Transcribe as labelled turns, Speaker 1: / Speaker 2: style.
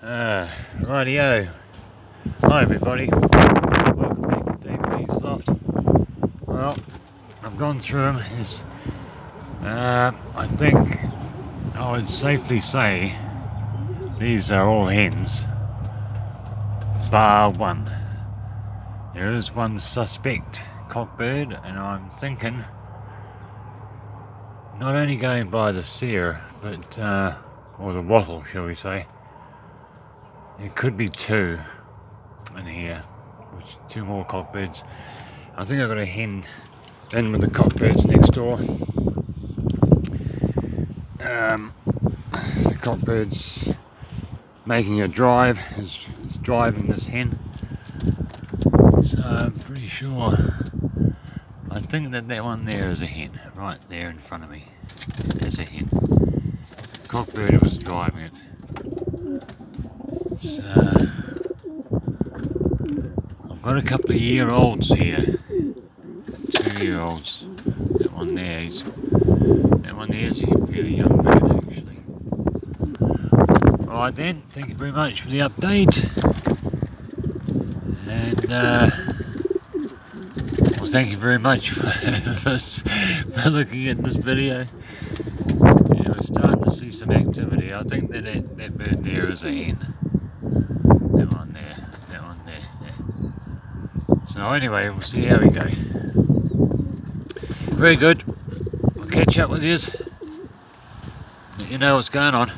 Speaker 1: Rightio. Hi everybody. Welcome back to Daveys Loft. Well, I've gone through them. I think I would safely say these are all hens, bar one. There is one suspect cockbird, and I'm thinking, not only going by the sear, but or the wattle, shall we say, it could be two in here, which two more cockbirds. I think I've got a hen in with the cockbirds next door. The cockbird's making a drive, is driving this hen. So I'm pretty sure, I think that one there is a hen, right there in front of me. There's a hen. The cockbird was driving it. So I've got a couple of year-olds here, 2-year-olds. That one there is a fairly young bird actually. Alright then, thank you very much for the update. And well, thank you very much for looking at this video. Yeah, we're starting to see some activity. I think that bird there is a hen. That one there. So anyway, we'll see how we go. Very good. We'll catch up with you. Let you know what's going on.